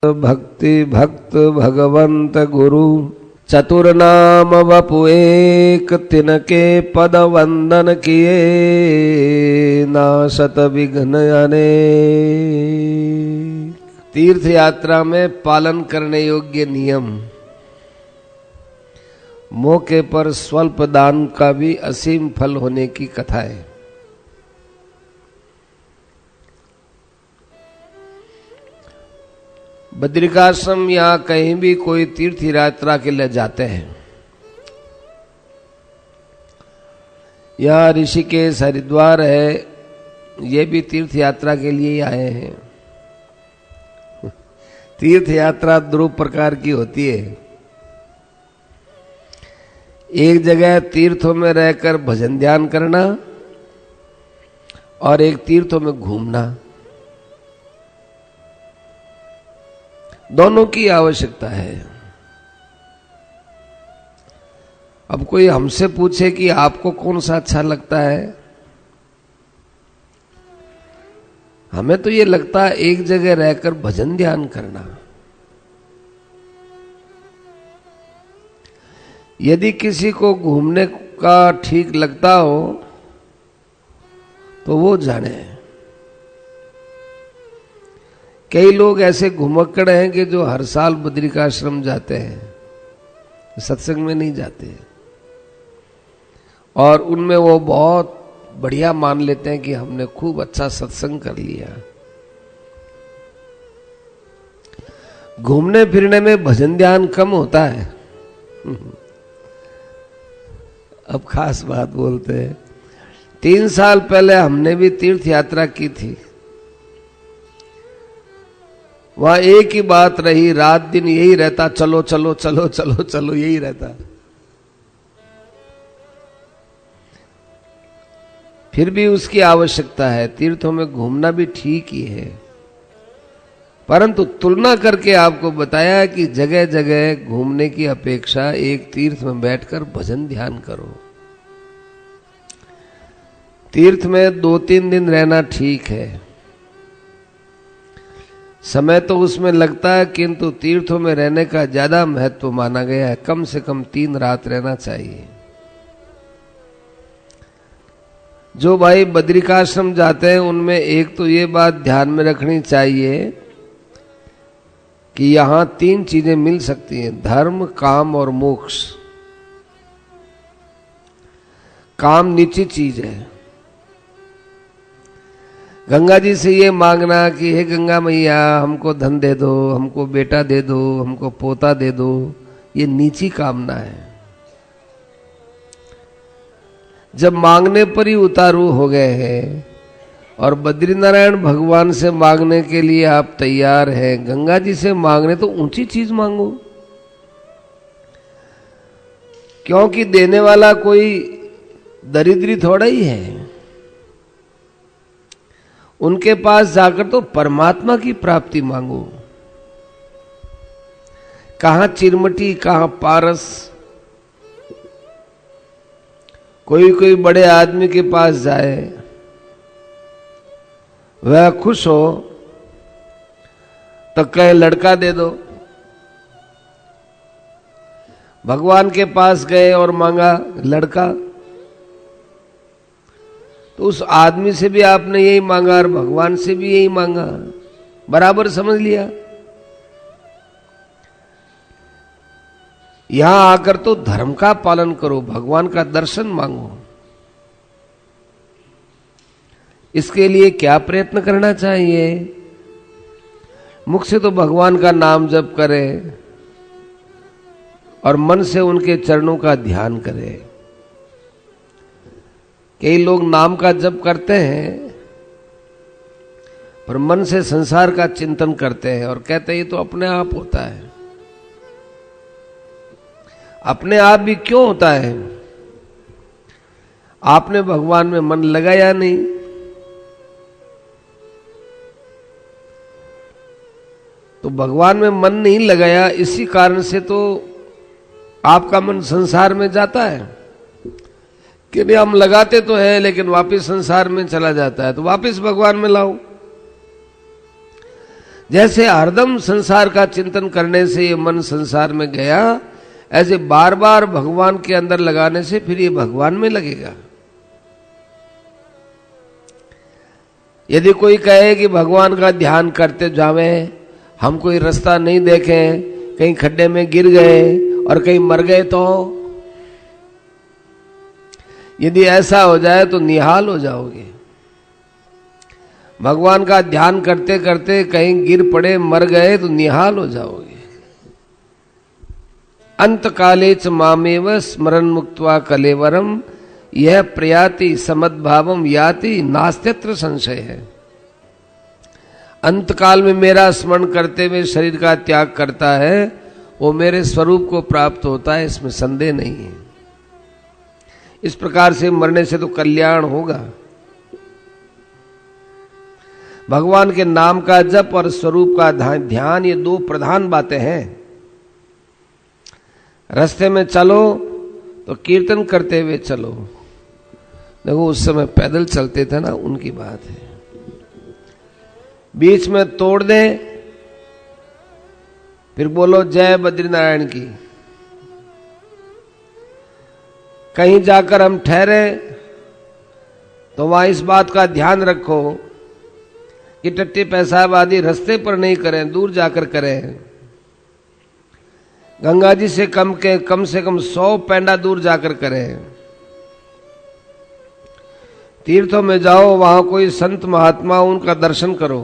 भक्ति भक्त भगवंत गुरु चतुर्नाम वपु एक तिनके पद वंदन किए नाशत विघ्न अनेक। तीर्थ यात्रा में पालन करने योग्य नियम। मौके पर स्वल्प दान का भी असीम फल होने की कथा है। बद्रिकाश्रम या कहीं भी कोई तीर्थ यात्रा के लिए जाते हैं, यहाँ ऋषिकेश हरिद्वार है, ये भी तीर्थ यात्रा के लिए ही आए हैं। तीर्थ यात्रा दो प्रकार की होती है। एक जगह तीर्थों में रहकर भजन ध्यान करना और एक तीर्थों में घूमना, दोनों की आवश्यकता है। अब कोई हमसे पूछे कि आपको कौन सा अच्छा लगता है, हमें तो ये लगता है एक जगह रहकर भजन ध्यान करना। यदि किसी को घूमने का ठीक लगता हो तो वो जाने। कई लोग ऐसे घुमक्कड़ हैं कि जो हर साल बद्रिकाश्रम जाते हैं, सत्संग में नहीं जाते, और उनमें वो बहुत बढ़िया मान लेते हैं कि हमने खूब अच्छा सत्संग कर लिया। घूमने फिरने में भजन ध्यान कम होता है। अब खास बात बोलते हैं। 3 साल पहले हमने भी तीर्थ यात्रा की थी। वहां एक ही बात रही, रात दिन यही रहता, चलो चलो चलो चलो चलो, यही रहता। फिर भी उसकी आवश्यकता है। तीर्थों में घूमना भी ठीक ही है, परंतु तुलना करके आपको बताया कि जगह जगह घूमने की अपेक्षा एक तीर्थ में बैठकर भजन ध्यान करो। तीर्थ में 2-3 दिन रहना ठीक है, समय तो उसमें लगता है, किंतु तीर्थों में रहने का ज्यादा महत्व माना गया है। कम से कम 3 रात रहना चाहिए। जो भाई बद्रिकाश्रम जाते हैं उनमें एक तो ये बात ध्यान में रखनी चाहिए कि यहां 3 चीजें मिल सकती हैं, धर्म, काम और मोक्ष। काम नीची चीज है। गंगा जी से ये मांगना कि हे गंगा मैया हमको धन दे दो, हमको बेटा दे दो, हमको पोता दे दो, ये नीची कामना है। जब मांगने पर ही उतारू हो गए हैं और बद्रीनारायण भगवान से मांगने के लिए आप तैयार हैं, गंगा जी से मांगने तो ऊंची चीज मांगो, क्योंकि देने वाला कोई दरिद्री थोड़ा ही है। उनके पास जाकर तो परमात्मा की प्राप्ति मांगो। कहां चिरमटी, कहां पारस। कोई बड़े आदमी के पास जाए, वह खुश हो तो कहे लड़का दे दो। भगवान के पास गए और मांगा लड़का, तो उस आदमी से भी आपने यही मांगा और भगवान से भी यही मांगा, बराबर समझ लिया। यहां आकर तो धर्म का पालन करो, भगवान का दर्शन मांगो। इसके लिए क्या प्रयत्न करना चाहिए? मुख से तो भगवान का नाम जप करें और मन से उनके चरणों का ध्यान करें। कई लोग नाम का जप करते हैं पर मन से संसार का चिंतन करते हैं और कहते हैं ये तो अपने आप होता है। अपने आप भी क्यों होता है? आपने भगवान में मन लगाया नहीं। तो भगवान में मन नहीं लगाया, इसी कारण से तो आपका मन संसार में जाता है। कि नहीं, हम लगाते तो हैं लेकिन वापस संसार में चला जाता है। तो वापस भगवान में लाओ। जैसे हरदम संसार का चिंतन करने से ये मन संसार में गया, ऐसे बार बार भगवान के अंदर लगाने से फिर ये भगवान में लगेगा। यदि कोई कहे कि भगवान का ध्यान करते जावे, हम कोई रास्ता नहीं देखे, कहीं खड्डे में गिर गए और कहीं मर गए, तो यदि ऐसा हो जाए तो निहाल हो जाओगे। भगवान का ध्यान करते करते कहीं गिर पड़े, मर गए, तो निहाल हो जाओगे। अंत काले च मामेव स्मरण मुक्त्वा कलेवरम यह प्रयाति समद्भावम याति नास्त्यत्र संशय है। अंत काल में मेरा स्मरण करते हुए शरीर का त्याग करता है, वो मेरे स्वरूप को प्राप्त होता है, इसमें संदेह नहीं है। इस प्रकार से मरने से तो कल्याण होगा। भगवान के नाम का जप और स्वरूप का ध्यान, ये दो प्रधान बातें हैं। रास्ते में चलो तो कीर्तन करते हुए चलो। देखो उस समय पैदल चलते थे ना, उनकी बात है। बीच में तोड़ दे, फिर बोलो जय बद्रीनारायण की। कहीं जाकर हम ठहरे तो वहां इस बात का ध्यान रखो कि टट्टी पेशाब आदि रास्ते पर नहीं करें, दूर जाकर करें। गंगा जी से कम से कम 100 पैंडा दूर जाकर करें। तीर्थों में जाओ, वहां कोई संत महात्मा, उनका दर्शन करो।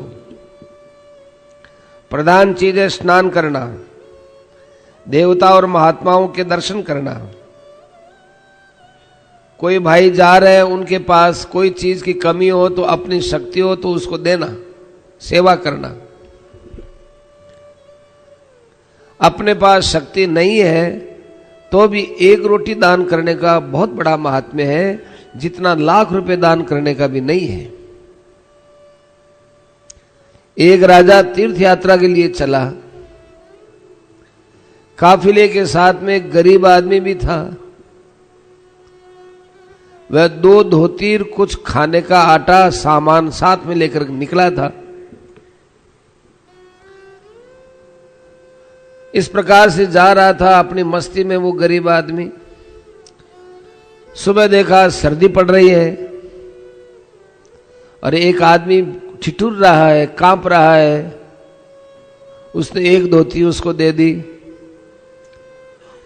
प्रधान चीज है स्नान करना, देवता और महात्माओं के दर्शन करना। कोई भाई जा रहे हैं, उनके पास कोई चीज की कमी हो तो अपनी शक्ति हो तो उसको देना, सेवा करना। अपने पास शक्ति नहीं है तो भी एक रोटी दान करने का बहुत बड़ा महात्म्य है, जितना लाख रुपए दान करने का भी नहीं है। एक राजा तीर्थ यात्रा के लिए चला, काफिले के साथ में एक गरीब आदमी भी था। वह 2 धोती, कुछ खाने का आटा सामान साथ में लेकर निकला था। इस प्रकार से जा रहा था अपनी मस्ती में वो गरीब आदमी। सुबह देखा सर्दी पड़ रही है और एक आदमी ठिठुर रहा है, कांप रहा है। उसने एक धोती उसको दे दी।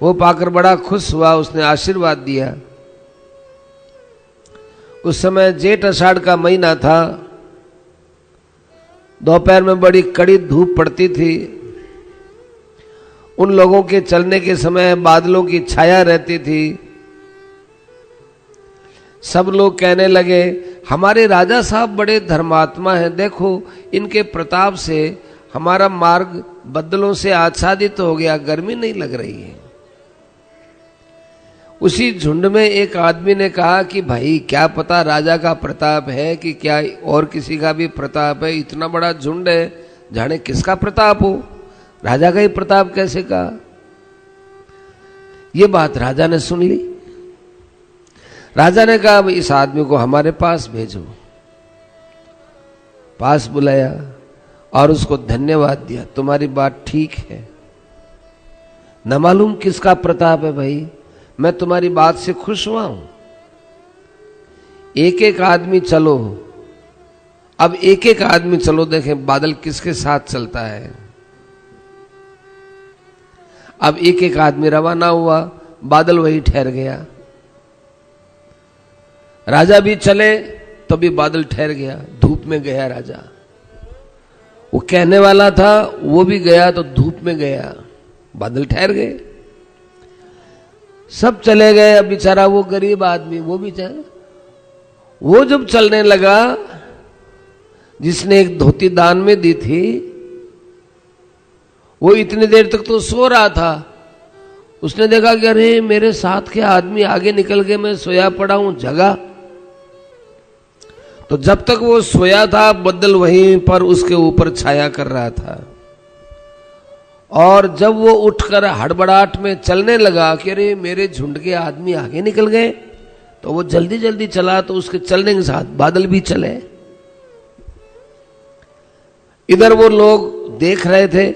वो पाकर बड़ा खुश हुआ, उसने आशीर्वाद दिया। उस समय जेठ आषाढ़ का महीना था, दोपहर में बड़ी कड़ी धूप पड़ती थी। उन लोगों के चलने के समय बादलों की छाया रहती थी। सब लोग कहने लगे, हमारे राजा साहब बड़े धर्मात्मा हैं, देखो इनके प्रताप से हमारा मार्ग बदलों से आच्छादित हो गया, गर्मी नहीं लग रही है। उसी झुंड में एक आदमी ने कहा कि भाई क्या पता राजा का प्रताप है कि क्या और किसी का भी प्रताप है, इतना बड़ा झुंड है, जाने किसका प्रताप हो, राजा का ही प्रताप कैसे कहा। ये बात राजा ने सुन ली। राजा ने कहा इस आदमी को हमारे पास भेजो। पास बुलाया और उसको धन्यवाद दिया, तुम्हारी बात ठीक है, न मालूम किसका प्रताप है भाई, मैं तुम्हारी बात से खुश हुआ हूं। एक एक आदमी चलो, अब एक एक आदमी चलो, देखें बादल किसके साथ चलता है। अब एक एक आदमी रवाना हुआ, बादल वही ठहर गया। राजा भी चले तो भी बादल ठहर गया, धूप में गया राजा। वो कहने वाला था वो भी गया तो धूप में गया, बादल ठहर गए। सब चले गए। अब बेचारा वो गरीब आदमी वो भी चला। वो जब चलने लगा, जिसने एक धोती दान में दी थी, वो इतनी देर तक तो सो रहा था। उसने देखा कि अरे मेरे साथ के आदमी आगे निकल गए, मैं सोया पड़ा हूं, जगा। तो जब तक वो सोया था, बदल वहीं पर उसके ऊपर छाया कर रहा था। और जब वो उठकर हड़बड़ाहट में चलने लगा कि अरे मेरे झुंड के आदमी आगे निकल गए, तो वो जल्दी जल्दी चला, तो उसके चलने के साथ बादल भी चले। इधर वो लोग देख रहे थे,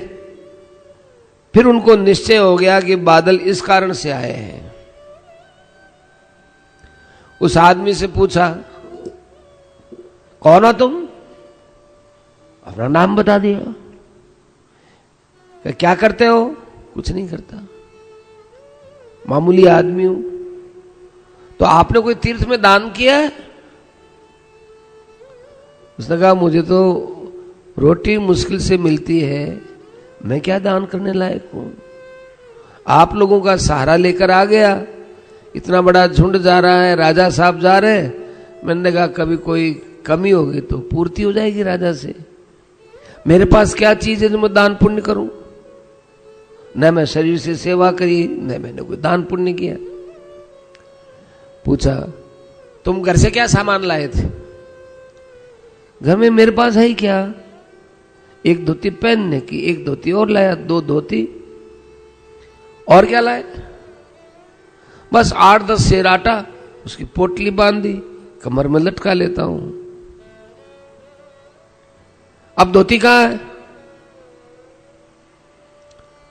फिर उनको निश्चय हो गया कि बादल इस कारण से आए हैं। उस आदमी से पूछा, कौन हो तुम? अपना नाम बता दिया। क्या करते हो? कुछ नहीं करता, मामूली आदमी हूं। तो आपने कोई तीर्थ में दान किया है? उसने कहा, मुझे तो रोटी मुश्किल से मिलती है, मैं क्या दान करने लायक हूं? आप लोगों का सहारा लेकर आ गया, इतना बड़ा झुंड जा रहा है, राजा साहब जा रहे हैं। मैंने कहा कभी कोई कमी होगी तो पूर्ति हो जाएगी राजा से। मेरे पास क्या चीज है जो मैं दान पुण्य करूं? न मैं शरीर से सेवा करी, न मैंने कोई दान पुण्य किया। पूछा, तुम घर से क्या सामान लाए थे? घर में मेरे पास है ही क्या, एक धोती पहनने की, एक धोती और लाया, 2 धोती। और क्या लाए? बस 8-10 सेर आटा, उसकी पोटली बांध दी, कमर में लटका लेता हूं। अब धोती कहां है?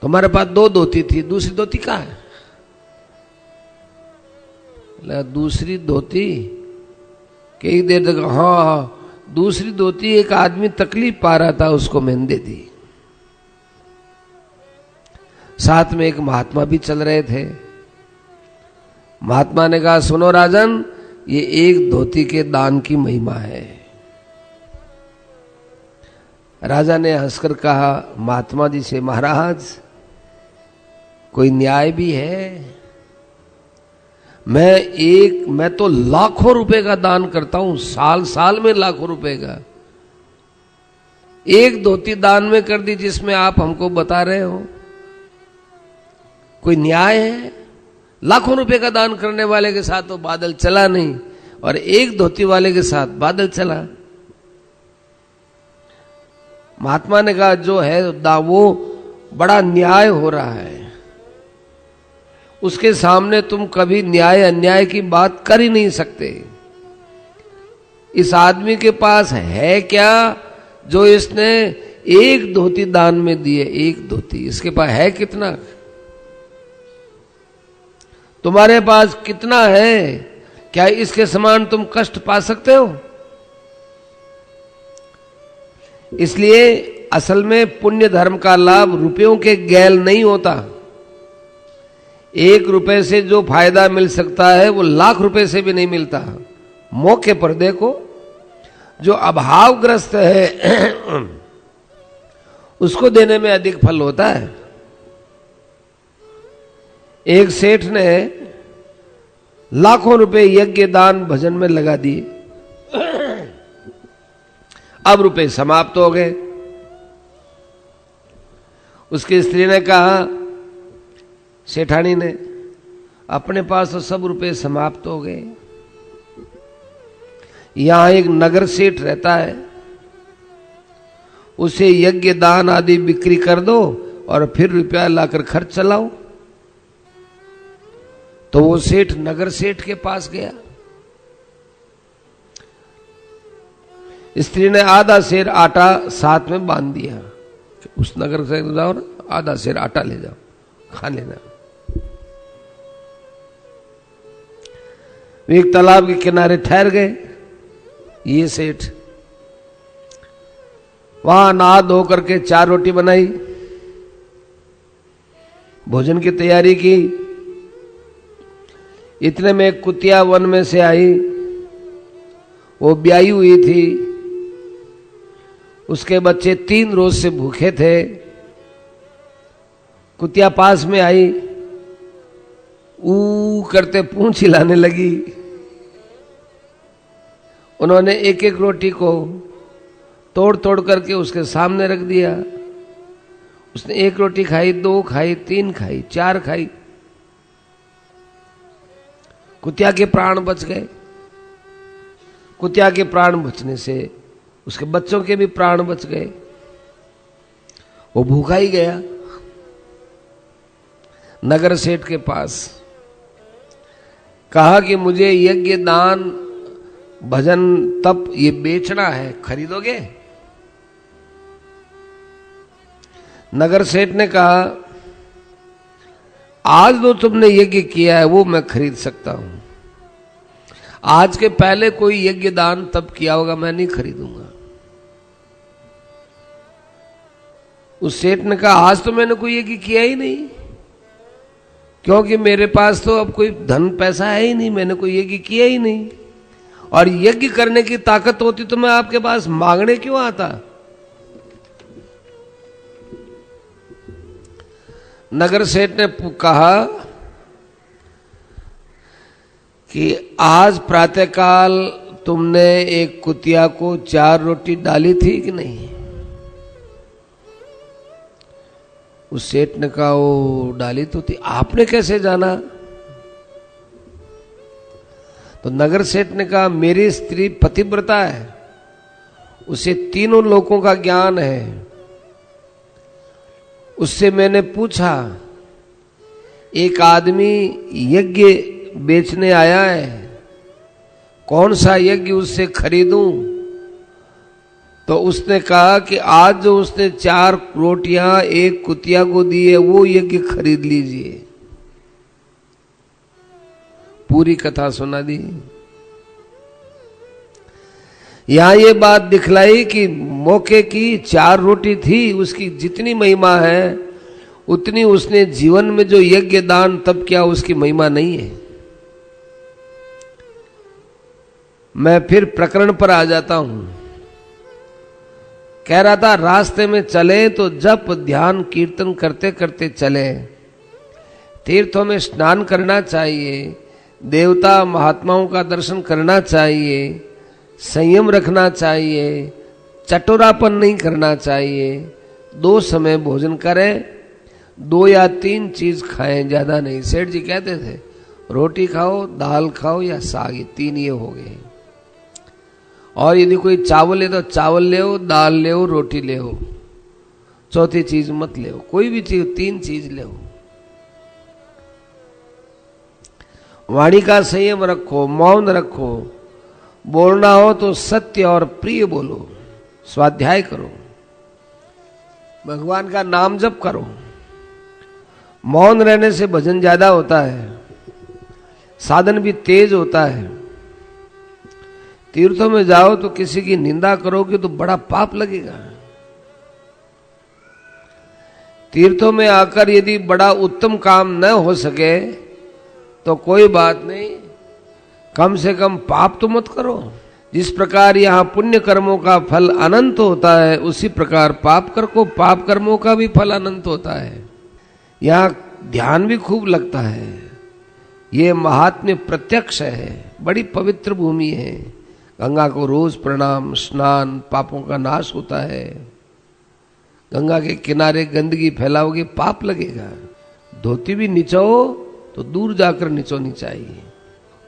तुम्हारे पास 2 धोती थी, दूसरी धोती कहां है? दूसरी धोती कई देर तक, हाँ, दूसरी धोती एक आदमी तकलीफ पा रहा था, उसको मैंने दे दी। साथ में एक महात्मा भी चल रहे थे। महात्मा ने कहा, सुनो राजन, ये एक धोती के दान की महिमा है। राजा ने हंसकर कहा महात्मा जी से, महाराज कोई न्याय भी है? मैं तो लाखों रुपए का दान करता हूं, साल साल में लाखों रुपए का। एक धोती दान में कर दी जिसमें आप हमको बता रहे हो, कोई न्याय है? लाखों रुपए का दान करने वाले के साथ तो बादल चला नहीं, और एक धोती वाले के साथ बादल चला। महात्मा ने कहा, जो है वो बड़ा न्याय हो रहा है, उसके सामने तुम कभी न्याय अन्याय की बात कर ही नहीं सकते। इस आदमी के पास है क्या जो इसने एक धोती दान में दी है? एक धोती, इसके पास है कितना? तुम्हारे पास कितना है? क्या इसके समान तुम कष्ट पा सकते हो? इसलिए असल में पुण्य धर्म का लाभ रुपयों के गैल नहीं होता। 1 रुपए से जो फायदा मिल सकता है वो लाख रुपए से भी नहीं मिलता। मौके पर देखो, जो अभावग्रस्त है उसको देने में अधिक फल होता है। एक सेठ ने लाखों रुपए यज्ञ दान भजन में लगा दिए, अब रुपए समाप्त हो गए। उसकी स्त्री ने कहा, सेठानी ने, अपने पास तो सब रुपए समाप्त हो गए, यहां एक नगर सेठ रहता है, उसे यज्ञ दान आदि बिक्री कर दो और फिर रुपया लाकर खर्च चलाओ। तो वो सेठ नगर सेठ के पास गया। स्त्री ने आधा सेर आटा साथ में बांध दिया, उस नगर से जाओ ना, आधा सेर आटा ले जाओ, खा लेना। वे एक तालाब के किनारे ठहर गए। ये सेठ वहां नहा धो करके 4 रोटी बनाई, भोजन की तैयारी की। इतने में एक कुतिया वन में से आई, वो ब्याही हुई थी, उसके बच्चे 3 रोज से भूखे थे। कुतिया पास में आई, ऊ करते पूंछ हिलाने लगी। उन्होंने एक एक रोटी को तोड़ तोड़ करके उसके सामने रख दिया। उसने 1 रोटी खाई, 2 खाई, 3 खाई, 4 खाई। कुतिया के प्राण बच गए। कुतिया के प्राण बचने से उसके बच्चों के भी प्राण बच गए। वो भूखा ही गया नगर सेठ के पास। कहा कि मुझे यज्ञ दान भजन तप ये बेचना है, खरीदोगे? नगर सेठ ने कहा, आज जो तुमने यज्ञ किया है वो मैं खरीद सकता हूं, आज के पहले कोई यज्ञ दान तब किया होगा मैं नहीं खरीदूंगा। उस सेठ ने कहा, आज तो मैंने कोई यज्ञ किया ही नहीं, क्योंकि मेरे पास तो अब कोई धन पैसा है ही नहीं, मैंने कोई यज्ञ किया ही नहीं, और यज्ञ करने की ताकत होती तो मैं आपके पास मांगने क्यों आता। नगर सेठ ने कहा कि आज प्रातःकाल तुमने एक कुतिया को 4 रोटी डाली थी कि नहीं। उस सेठ ने कहा, वो डाली तो थी, आपने कैसे जाना। तो नगर सेठ ने कहा, मेरी स्त्री पतिव्रता है, उसे तीनों लोकों का ज्ञान है। उससे मैंने पूछा, एक आदमी यज्ञ बेचने आया है, कौन सा यज्ञ उससे खरीदूं। तो उसने कहा कि आज जो उसने 4 रोटियां एक कुतिया को दी है वो यज्ञ खरीद लीजिए। पूरी कथा सुना दी। यहां ये बात दिखलाई कि मौके की 4 रोटी थी, उसकी जितनी महिमा है उतनी उसने जीवन में जो यज्ञ दान तब किया उसकी महिमा नहीं है। मैं फिर प्रकरण पर आ जाता हूं। कह रहा था, रास्ते में चले तो जप ध्यान कीर्तन करते करते चले, तीर्थों में स्नान करना चाहिए, देवता महात्माओं का दर्शन करना चाहिए, संयम रखना चाहिए, चटोरापन नहीं करना चाहिए, 2 समय भोजन करें, 2 या 3 चीज खाएं, ज्यादा नहीं। सेठ जी कहते थे, रोटी खाओ, दाल खाओ या साग, ये 3 ये हो गए। और यदि कोई चावल ले तो चावल ले, दाल ले, रोटी ले, 4थी चीज मत ले, कोई भी चीज 3 चीज ले। वाणी का संयम रखो, मौन रखो, बोलना हो तो सत्य और प्रिय बोलो, स्वाध्याय करो, भगवान का नाम जप करो। मौन रहने से भजन ज्यादा होता है, साधन भी तेज होता है। तीर्थों में जाओ तो किसी की निंदा करोगे तो बड़ा पाप लगेगा। तीर्थों में आकर यदि बड़ा उत्तम काम न हो सके तो कोई बात नहीं, कम से कम पाप तो मत करो। जिस प्रकार यहाँ पुण्य कर्मों का फल अनंत होता है, उसी प्रकार पाप कर्मों का भी फल अनंत होता है। यहाँ ध्यान भी खूब लगता है। ये महात्म्य प्रत्यक्ष है, बड़ी पवित्र भूमि है। गंगा को रोज प्रणाम, स्नान, पापों का नाश होता है। गंगा के किनारे गंदगी फैलाओगे पाप लगेगा। धोती भी निचो तो दूर जाकर निचोनी चाहिए,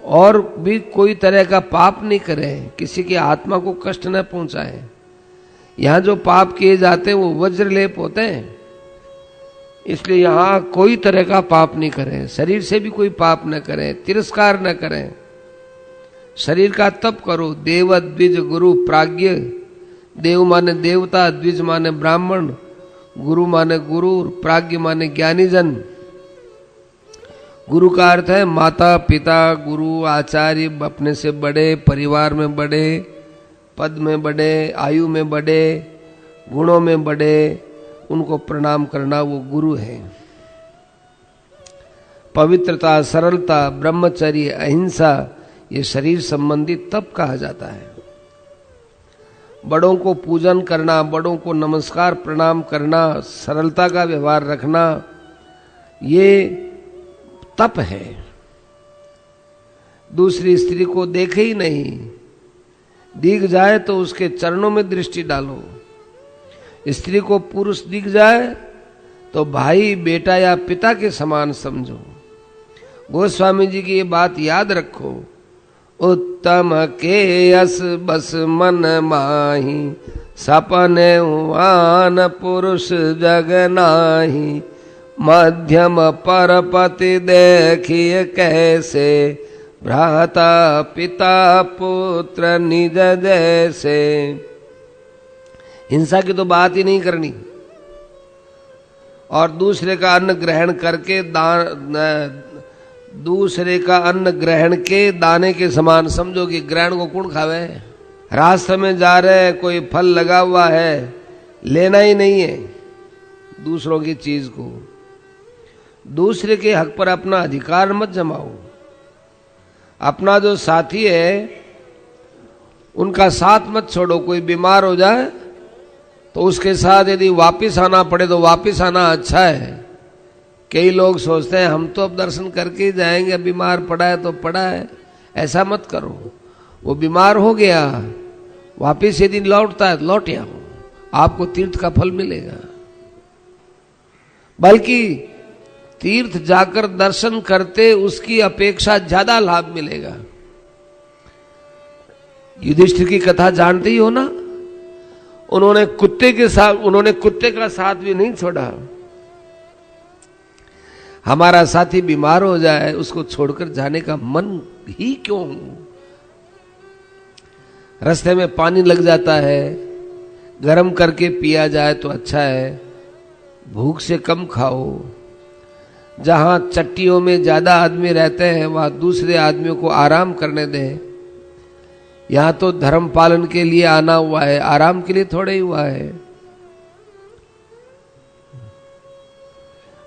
और भी कोई तरह का पाप नहीं करें, किसी की आत्मा को कष्ट न पहुंचाए। यहाँ जो पाप किए जाते हैं वो वज्रलेप होते हैं, इसलिए यहाँ कोई तरह का पाप नहीं करें। शरीर से भी कोई पाप न करें, तिरस्कार न करें। शरीर का तप करो। देव द्विज गुरु प्राज्ञ, देव माने देवता, द्विज माने ब्राह्मण, गुरु माने गुरु, प्राज्ञ माने ज्ञानी जन। गुरु का अर्थ है माता पिता, गुरु आचार्य, अपने से बड़े, परिवार में बड़े, पद में बड़े, आयु में बड़े, गुणों में बड़े, उनको प्रणाम करना वो गुरु है। पवित्रता, सरलता, ब्रह्मचर्य, अहिंसा, ये शरीर संबंधी तप कहा जाता है। बड़ों को पूजन करना, बड़ों को नमस्कार प्रणाम करना, सरलता का व्यवहार रखना, ये तप है। दूसरी स्त्री को देखे ही नहीं, दिख जाए तो उसके चरणों में दृष्टि डालो। स्त्री को पुरुष दिख जाए तो भाई, बेटा या पिता के समान समझो। गोस्वामी जी की ये बात याद रखो। उत्तम के यस बस मन माही, सपने हुआन पुरुष जग नाही। मध्यम परपति देखिए कैसे, भ्राता पिता पुत्र निज जैसे। हिंसा की तो बात ही नहीं करनी। और दूसरे का अन्न ग्रहण करके दूसरे का अन्न ग्रहण के दाने के समान समझो कि ग्रहण को कौन खावे। रास्ते में जा रहे, कोई फल लगा हुआ है, लेना ही नहीं है दूसरों की चीज को। दूसरे के हक पर अपना अधिकार मत जमाओ। अपना जो साथी है उनका साथ मत छोड़ो। कोई बीमार हो जाए तो उसके साथ यदि वापस आना पड़े तो वापस आना अच्छा है। कई लोग सोचते हैं हम तो अब दर्शन करके ही जाएंगे, बीमार पड़ा है तो पड़ा है। ऐसा मत करो। वो बीमार हो गया, वापिस यदि लौटता है लौट आओ, आपको तीर्थ का फल मिलेगा। बल्कि तीर्थ जाकर दर्शन करते उसकी अपेक्षा ज्यादा लाभ मिलेगा। युधिष्ठिर की कथा जानते ही हो ना। उन्होंने कुत्ते का साथ भी नहीं छोड़ा। हमारा साथी बीमार हो जाए उसको छोड़कर जाने का मन ही क्यों। रास्ते में पानी लग जाता है, गर्म करके पिया जाए तो अच्छा है। भूख से कम खाओ। जहां चट्टियों में ज्यादा आदमी रहते हैं वहां दूसरे आदमियों को आराम करने दें। यहां तो धर्म पालन के लिए आना हुआ है, आराम के लिए थोड़े ही हुआ है।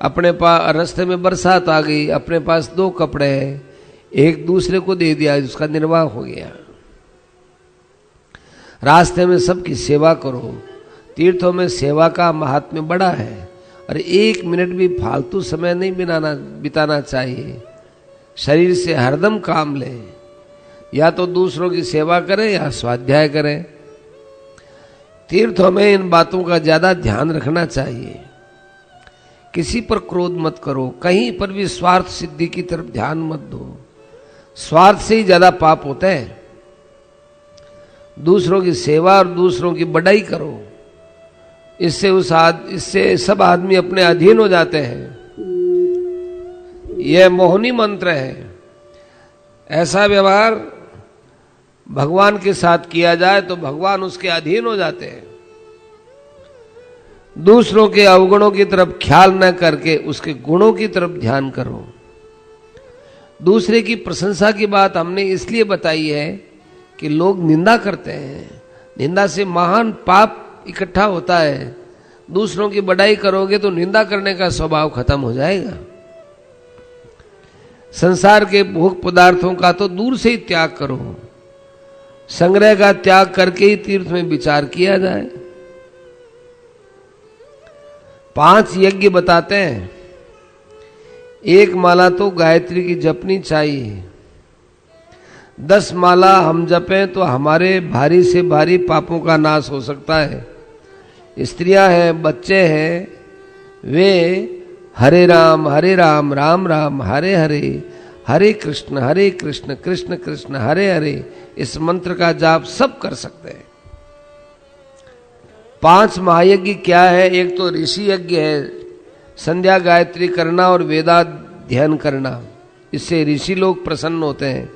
अपने पास रास्ते में बरसात आ गई, अपने पास 2 कपड़े हैं, एक दूसरे को दे दिया, उसका निर्वाह हो गया। रास्ते में सबकी सेवा करो। तीर्थों में सेवा का महात्म्य बड़ा है और 1 मिनट भी फालतू समय नहीं बिताना चाहिए। शरीर से हरदम काम लें। या तो दूसरों की सेवा करें या स्वाध्याय करें। तीर्थों में इन बातों का ज्यादा ध्यान रखना चाहिए। किसी पर क्रोध मत करो। कहीं पर भी स्वार्थ सिद्धि की तरफ ध्यान मत दो। स्वार्थ से ही ज्यादा पाप होते हैं। दूसरों की सेवा और दूसरों की बड़ाई करो। इससे सब आदमी अपने अधीन हो जाते हैं। यह मोहनी मंत्र है। ऐसा व्यवहार भगवान के साथ किया जाए तो भगवान उसके अधीन हो जाते हैं। दूसरों के अवगुणों की तरफ ख्याल न करके उसके गुणों की तरफ ध्यान करो। दूसरे की प्रशंसा की बात हमने इसलिए बताई है कि लोग निंदा करते हैं। निंदा से महान पाप इकट्ठा होता है। दूसरों की बड़ाई करोगे तो निंदा करने का स्वभाव खत्म हो जाएगा। संसार के भोग पदार्थों का तो दूर से ही त्याग करो। संग्रह का त्याग करके ही तीर्थ में विचार किया जाए। 5 यज्ञ बताते हैं। 1 माला तो गायत्री की जपनी चाहिए। 10 माला हम जपें तो हमारे भारी से भारी पापों का नाश हो सकता है। स्त्रियां हैं, बच्चे हैं, वे हरे राम राम राम हरे हरे, हरे कृष्ण कृष्ण कृष्ण हरे हरे, इस मंत्र का जाप सब कर सकते हैं। 5 महायज्ञ क्या है? एक तो ऋषि यज्ञ है, संध्या गायत्री करना और वेदाध्ययन करना। इससे ऋषि लोग प्रसन्न होते हैं।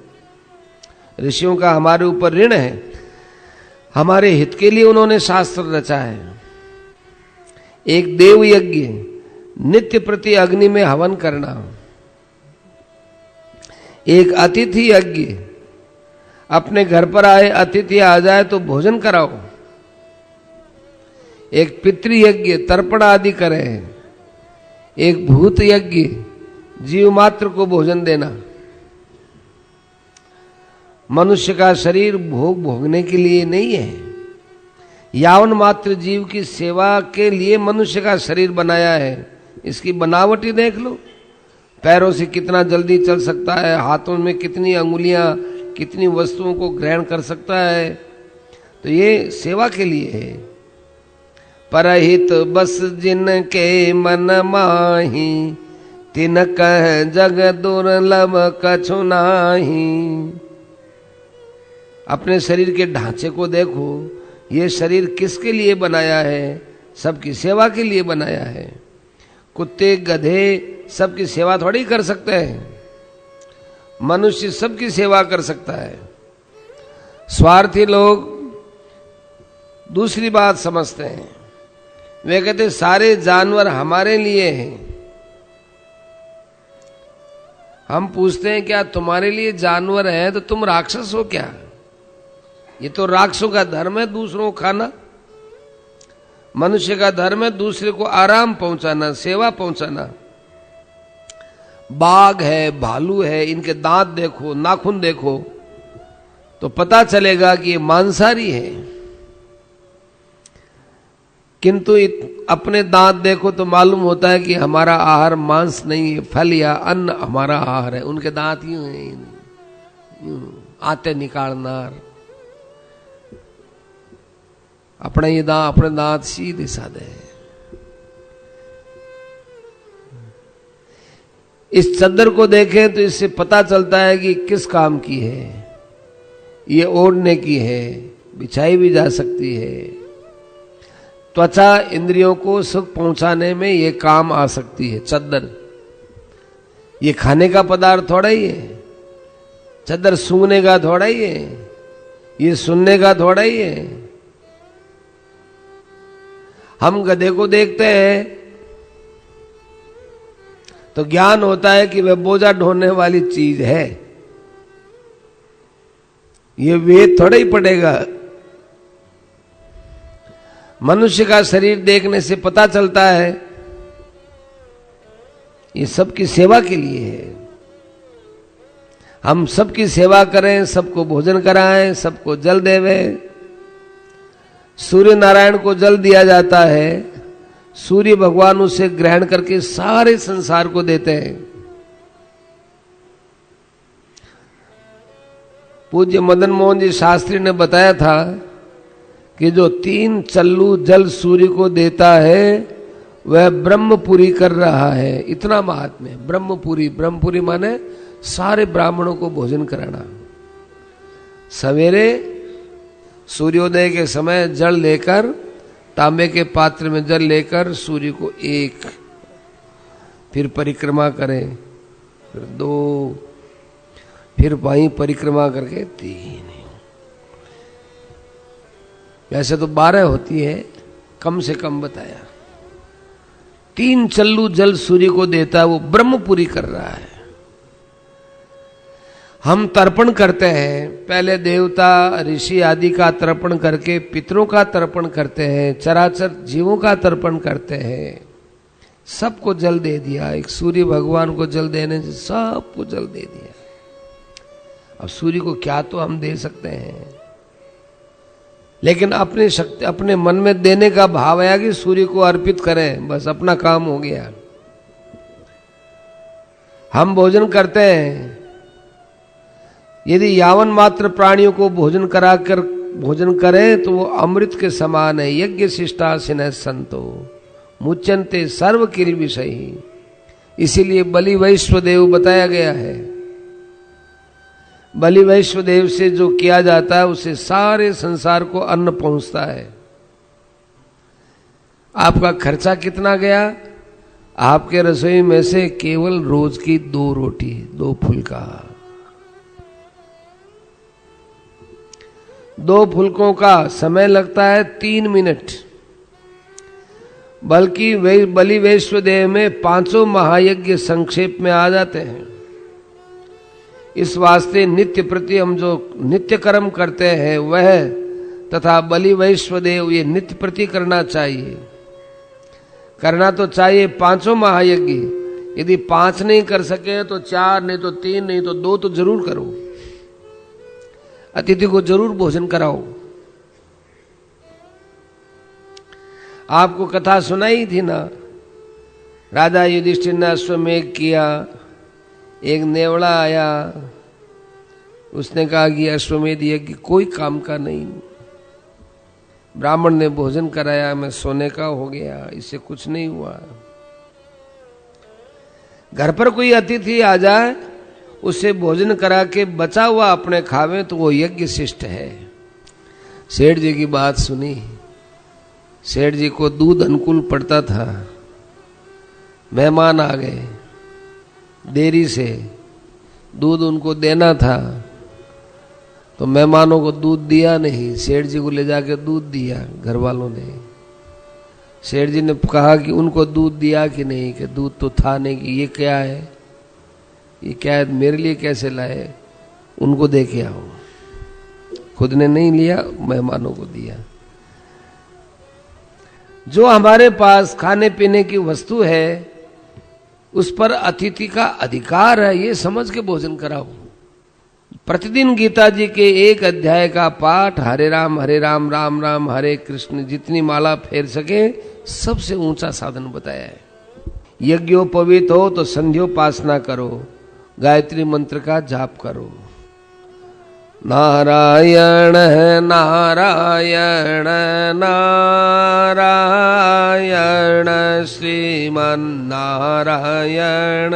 ऋषियों का हमारे ऊपर ऋण है। हमारे हित के लिए उन्होंने शास्त्र रचा है। एक देव यज्ञ, नित्य प्रति अग्नि में हवन करना। एक अतिथि यज्ञ, अपने घर पर आए अतिथि आ जाए तो भोजन कराओ। एक पितृ यज्ञ, तर्पण आदि करें। एक भूत यज्ञ, जीव मात्र को भोजन देना। मनुष्य का शरीर भोगने के लिए नहीं है। यावन मात्र जीव की सेवा के लिए मनुष्य का शरीर बनाया है। इसकी बनावट ही देख लो। पैरों से कितना जल्दी चल सकता है, हाथों में कितनी अंगुलियां, कितनी वस्तुओं को ग्रहण कर सकता है। तो ये सेवा के लिए है। परहित बस जिनके मन माही, तिन कह जग दुर्लभ कछु नाही। अपने शरीर के ढांचे को देखो। ये शरीर किसके लिए बनाया है? सबकी सेवा के लिए बनाया है। कुत्ते गधे सबकी सेवा थोड़ी कर सकते हैं। मनुष्य सबकी सेवा कर सकता है। स्वार्थी लोग दूसरी बात समझते हैं। वे कहते सारे जानवर हमारे लिए हैं। हम पूछते हैं क्या तुम्हारे लिए जानवर है तो तुम राक्षस हो क्या? ये तो राक्षसों का धर्म है दूसरों को खाना। मनुष्य का धर्म है दूसरे को आराम पहुंचाना, सेवा पहुंचाना। बाघ है, भालू है, इनके दांत देखो, नाखून देखो तो पता चलेगा कि ये मांसाहारी है। किंतु अपने दांत देखो तो मालूम होता है कि हमारा आहार मांस नहीं है, फल या अन्न हमारा आहार है। उनके दांत यूं है, यूं आते निकालना। अपने दांत सीधे साधे हैं। इस चद्दर को देखें तो इससे पता चलता है कि किस काम की है। ये ओढ़ने की है, बिछाई भी जा सकती है। त्वचा इंद्रियों को सुख पहुंचाने में ये काम आ सकती है चद्दर। ये खाने का पदार्थ थोड़ा ही है। चद्दर सूंघने का थोड़ा ही है, ये सुनने का थोड़ा ही है। हम गधे को देखते हैं तो ज्ञान होता है कि वह बोझा ढोने वाली चीज है। ये वेद थोड़ा ही पड़ेगा। मनुष्य का शरीर देखने से पता चलता है ये सबकी सेवा के लिए है। हम सबकी सेवा करें, सबको भोजन कराएं, सबको जल देवें। सूर्य नारायण को जल दिया जाता है, सूर्य भगवान उसे ग्रहण करके सारे संसार को देते हैं। पूज्य मदन मोहन जी शास्त्री ने बताया था कि जो 3 चल्लू जल सूर्य को देता है वह ब्रह्मपुरी कर रहा है। इतना महात्म्य ब्रह्मपुरी। ब्रह्मपुरी माने सारे ब्राह्मणों को भोजन कराना। सवेरे सूर्योदय के समय जल लेकर, तांबे के पात्र में जल लेकर सूर्य को 1, फिर परिक्रमा करें, फिर 2, फिर वहीं परिक्रमा करके 3। वैसे तो 12 होती है, कम से कम बताया। 3 चल्लू जल सूर्य को देता है, वो ब्रह्मपुरी कर रहा है। हम तर्पण करते हैं, पहले देवता ऋषि आदि का तर्पण करके पितरों का तर्पण करते हैं, चराचर जीवों का तर्पण करते हैं। सबको जल दे दिया। एक सूर्य भगवान को जल देने से सबको जल दे दिया। अब सूर्य को क्या तो हम दे सकते हैं, लेकिन अपनी शक्ति, अपने मन में देने का भाव आया कि सूर्य को अर्पित करें, बस अपना काम हो गया। हम भोजन करते हैं, यदि यावन मात्र प्राणियों को भोजन कराकर भोजन करें तो वो अमृत के समान है। यज्ञ शिष्टासिन संतो मुच्यन्ते सर्व किल विषयी। इसीलिए बलि वैश्वदेव बताया गया है। बलि वैश्वदेव से जो किया जाता है उसे सारे संसार को अन्न पहुंचता है। आपका खर्चा कितना गया? आपके रसोई में से केवल रोज की 2 रोटी, 2 फुल्का, 2 फुल्कों का समय लगता है 3 मिनट। बल्कि बलि वैश्वदेव में 5 महायज्ञ संक्षेप में आ जाते हैं। इस वास्ते नित्य प्रति हम जो नित्य कर्म करते हैं वह तथा बलि वैश्वदेव ये नित्य प्रति करना चाहिए। करना तो चाहिए 5 महायज्ञ। यदि 5 नहीं कर सके तो 4, नहीं तो 3, नहीं तो 2 तो जरूर करो। अतिथि को जरूर भोजन कराओ। आपको कथा सुनाई थी ना, राजा युधिष्ठिर ने अश्वमेध किया। एक नेवला आया, उसने कहा कि अश्वमेध यज्ञ कोई काम का नहीं। ब्राह्मण ने भोजन कराया, मैं सोने का हो गया, इससे कुछ नहीं हुआ। घर पर कोई अतिथि आ जाए, उसे भोजन करा के बचा हुआ अपने खावे तो वो यज्ञ शिष्ट है। सेठ जी की बात सुनी। सेठ जी को दूध अनुकूल पड़ता था। मेहमान आ गए, देरी से दूध उनको देना था तो मेहमानों को दूध दिया नहीं। सेठ जी को ले जाके दूध दिया घर वालों ने। सेठ जी ने कहा कि उनको दूध दिया कि नहीं, कि दूध तो था नहीं, कि ये क्या है, ये क्या है, मेरे लिए कैसे लाए, उनको दे के आओ। खुद ने नहीं लिया, मेहमानों को दिया। जो हमारे पास खाने पीने की वस्तु है उस पर अतिथि का अधिकार है, ये समझ के भोजन कराओ। प्रतिदिन गीता जी के एक अध्याय का पाठ, हरे राम राम राम हरे कृष्ण, जितनी माला फेर सके सबसे ऊंचा साधन बताया है। यज्ञोपवीत हो तो संध्योपासना करो, गायत्री मंत्र का जाप करो। नारायण नारायण नारायण श्रीमन नारायण